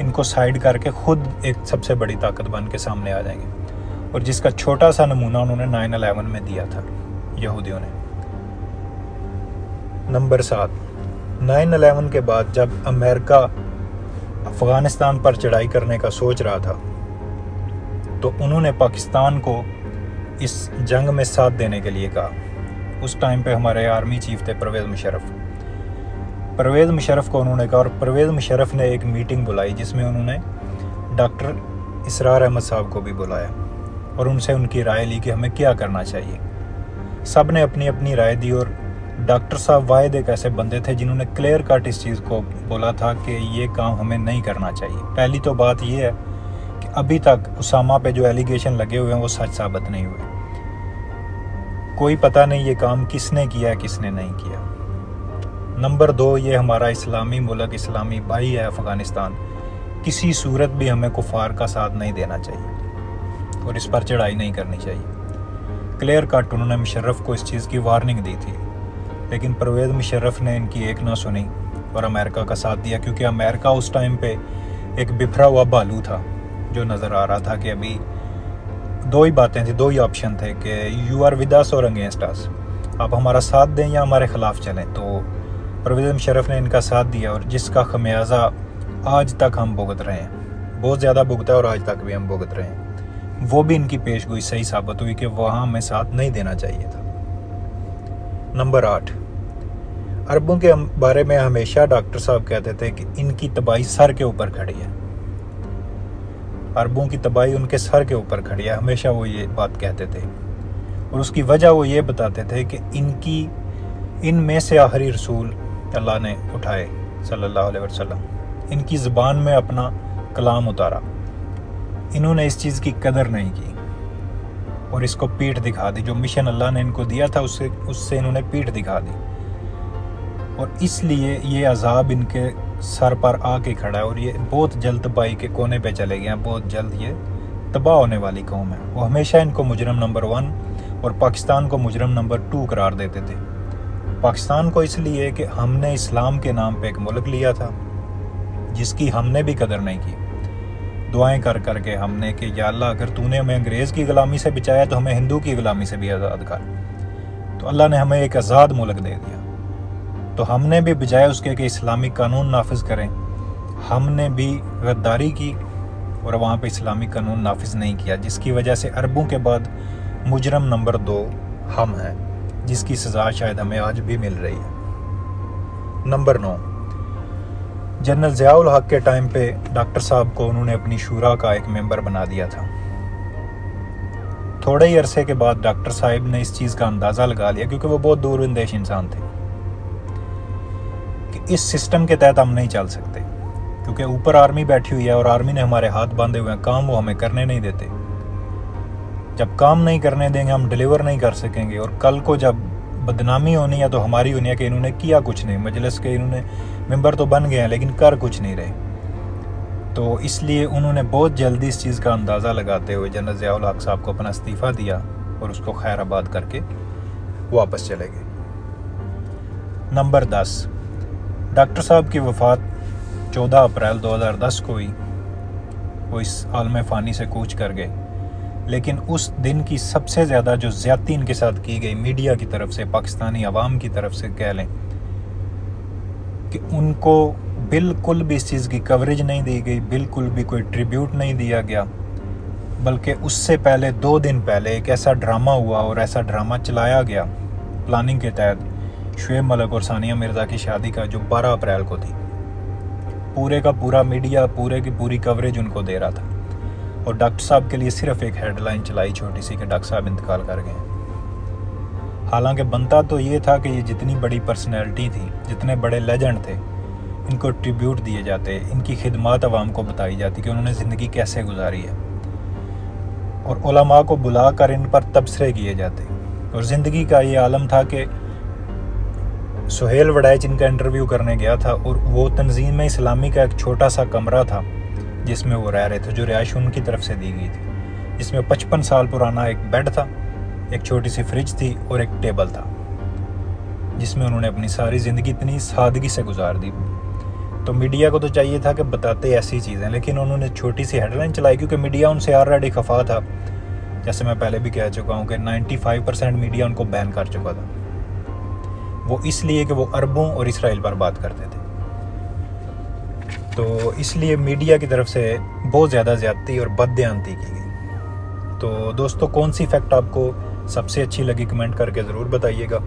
ان کو سائیڈ کر کے خود ایک سب سے بڑی طاقت بن کے سامنے آ جائیں گے، اور جس کا چھوٹا سا نمونہ انہوں نے 9/11 میں دیا تھا یہودیوں نے۔ نمبر 7، 9/11 کے بعد جب امریکہ افغانستان پر چڑھائی کرنے کا سوچ رہا تھا تو انہوں نے پاکستان کو اس جنگ میں ساتھ دینے کے لیے کہا۔ اس ٹائم پہ ہمارے آرمی چیف تھے پرویز مشرف کو انہوں نے کہا، اور پرویز مشرف نے ایک میٹنگ بلائی جس میں انہوں نے ڈاکٹر اسرار احمد صاحب کو بھی بلایا اور ان سے ان کی رائے لی کہ ہمیں کیا کرنا چاہیے۔ سب نے اپنی اپنی رائے دی، اور ڈاکٹر صاحب واحد ایک ایسے بندے تھے جنہوں نے کلیئر کٹ اس چیز کو بولا تھا کہ یہ کام ہمیں نہیں کرنا چاہیے۔ پہلی تو بات یہ ہے کہ ابھی تک اسامہ پہ جو ایلیگیشن لگے ہوئے ہیں وہ سچ ثابت نہیں ہوئے۔ کوئی پتہ نہیں یہ کام کس نے کیا ہے کس نے نہیں کیا۔ نمبر 2، یہ ہمارا اسلامی ملک، اسلامی بھائی ہے افغانستان، کسی صورت بھی ہمیں کفار کا ساتھ نہیں دینا چاہیے اور اس پر چڑھائی نہیں کرنی چاہیے۔ کلیئر کٹ انہوں نے مشرف کو اس چیز کی وارننگ دی تھی، لیکن پرویز مشرف نے ان کی ایک نہ سنی اور امریکہ کا ساتھ دیا، کیونکہ امریکہ اس ٹائم پہ ایک بکھرا ہوا بھالو تھا جو نظر آ رہا تھا کہ ابھی دو ہی باتیں تھیں، دو ہی آپشن تھے کہ یو آر ود اس اور اگینسٹ اس، آپ ہمارا ساتھ دیں یا ہمارے خلاف چلیں۔ تو پرویز مشرف نے ان کا ساتھ دیا، اور جس کا خمیازہ آج تک ہم بھگت رہے ہیں، بہت زیادہ بھگتا ہے اور آج تک بھی ہم بھگت رہے ہیں۔ وہ بھی ان کی پیش گوئی صحیح ثابت ہوئی کہ وہاں ہمیں ساتھ نہیں دینا چاہیے تھا۔ نمبر 8، عربوں کے بارے میں ہمیشہ ڈاکٹر صاحب کہتے تھے کہ ان کی تباہی سر کے اوپر کھڑی ہے، عربوں کی تباہی ان کے سر کے اوپر کھڑی ہے، ہمیشہ وہ یہ بات کہتے تھے، اور اس کی وجہ وہ یہ بتاتے تھے کہ ان میں سے آخری رسول اللہ نے اٹھائے صلی اللہ علیہ وسلم، ان کی زبان میں اپنا کلام اتارا، انہوں نے اس چیز کی قدر نہیں کی اور اس کو پیٹھ دکھا دی، جو مشن اللہ نے ان کو دیا تھا اس سے انہوں نے پیٹھ دکھا دی، اور اس لیے یہ عذاب ان کے سر پر آ کے کھڑا ہے، اور یہ بہت جلد تباہی کے کونے پہ چلے گئے ہیں، بہت جلد یہ تباہ ہونے والی قوم ہے۔ وہ ہمیشہ ان کو مجرم نمبر 1 اور پاکستان کو مجرم نمبر 2 قرار دیتے تھے۔ پاکستان کو اس لیے کہ ہم نے اسلام کے نام پہ ایک ملک لیا تھا جس کی ہم نے بھی قدر نہیں کی، دعائیں کر کر کے ہم نے کہ یا اللہ اگر تو نے ہمیں انگریز کی غلامی سے بچایا تو ہمیں ہندو کی غلامی سے بھی آزاد کر، تو اللہ نے ہمیں ایک آزاد ملک دے دیا، تو ہم نے بھی بجائے اس کے کہ اسلامی قانون نافذ کریں، ہم نے بھی غداری کی اور وہاں پہ اسلامی قانون نافذ نہیں کیا، جس کی وجہ سے عربوں کے بعد مجرم نمبر 2 ہم ہیں، جس کی سزا شاید ہمیں آج بھی مل رہی ہے۔ نمبر 9، جنرل ضیاء الحق کے ٹائم پہ ڈاکٹر صاحب کو انہوں نے اپنی شورا کا ایک ممبر بنا دیا تھا۔ تھوڑے ہی عرصے کے بعد ڈاکٹر صاحب نے اس چیز کا اندازہ لگا لیا، کیونکہ وہ بہت دور اندیش انسان تھے، کہ اس سسٹم کے تحت ہم نہیں چل سکتے، کیونکہ اوپر آرمی بیٹھی ہوئی ہے اور آرمی نے ہمارے ہاتھ باندھے ہوئے ہیں، کام وہ ہمیں کرنے نہیں دیتے، جب کام نہیں کرنے دیں گے ہم ڈیلیور نہیں کر سکیں گے، اور کل کو جب بدنامی ہونی ہے تو ہماری ہونی ہے کہ انہوں نے کیا کچھ نہیں، مجلس کے انہوں نے ممبر تو بن گئے ہیں لیکن کر کچھ نہیں رہے۔ تو اس لیے انہوں نے بہت جلدی اس چیز کا اندازہ لگاتے ہوئے جنرل ضیاء الحق صاحب کو اپنا استعفیٰ دیا اور اس کو خیر آباد کر کے واپس چلے گئے۔ نمبر 10، ڈاکٹر صاحب کی وفات 14 اپریل 2010 کو ہوئی، وہ اس عالم فانی سے کوچ کر گئے، لیکن اس دن کی سب سے زیادہ جو زیادتی ان کے ساتھ کی گئی میڈیا کی طرف سے، پاکستانی عوام کی طرف سے کہہ لیں، کہ ان کو بالکل بھی اس چیز کی کوریج نہیں دی گئی، بالکل بھی کوئی ٹریبیوٹ نہیں دیا گیا، بلکہ اس سے پہلے 2 دن پہلے ایک ایسا ڈرامہ ہوا اور ایسا ڈرامہ چلایا گیا پلاننگ کے تحت شعیب ملک اور ثانیہ مرزا کی شادی کا، جو 12 اپریل کو تھی۔ پورے کا پورا میڈیا پورے کی پوری کوریج ان کو دے رہا تھا، اور ڈاکٹر صاحب کے لیے صرف ایک ہیڈ لائن چلائی چھوٹی سی کہ ڈاکٹر صاحب انتقال کر گئے۔ حالانکہ بنتا تو یہ تھا کہ یہ جتنی بڑی پرسنالٹی تھی، جتنے بڑے لیجنڈ تھے، ان کو ٹریبیوٹ دیے جاتے، ان کی خدمات عوام کو بتائی جاتی کہ انہوں نے زندگی کیسے گزاری ہے، اور علماء کو بلا کر ان پر تبصرے کیے جاتے۔ اور زندگی کا یہ عالم تھا کہ سہیل وڑائچ ان کا انٹرویو کرنے گیا تھا، اور وہ تنظیم اسلامی کا ایک چھوٹا سا کمرہ تھا جس میں وہ رہ رہے تھے، جو رہائش ان کی طرف سے دی گئی تھی، جس میں 55 سال پرانا ایک بیڈ تھا، ایک چھوٹی سی فریج تھی اور ایک ٹیبل تھا، جس میں انہوں نے اپنی ساری زندگی اتنی سادگی سے گزار دی۔ تو میڈیا کو تو چاہیے تھا کہ بتاتے ایسی چیزیں، لیکن انہوں نے چھوٹی سی ہیڈ لائن چلائی کیونکہ میڈیا ان سے آلریڈی خفا تھا. جیسے میں پہلے بھی کہہ چکا ہوں کہ 95% میڈیا ان کو بین کر چکا تھا، وہ اس لیے کہ وہ عربوں اور اسرائیل پر بات کرتے تھے. تو اس لیے میڈیا کی طرف سے بہت زیادہ زیادتی اور بددیانتی کی گئی. تو دوستو، کون سی فیکٹ آپ کو سب سے اچھی لگی کمنٹ کر کے ضرور بتائیے گا.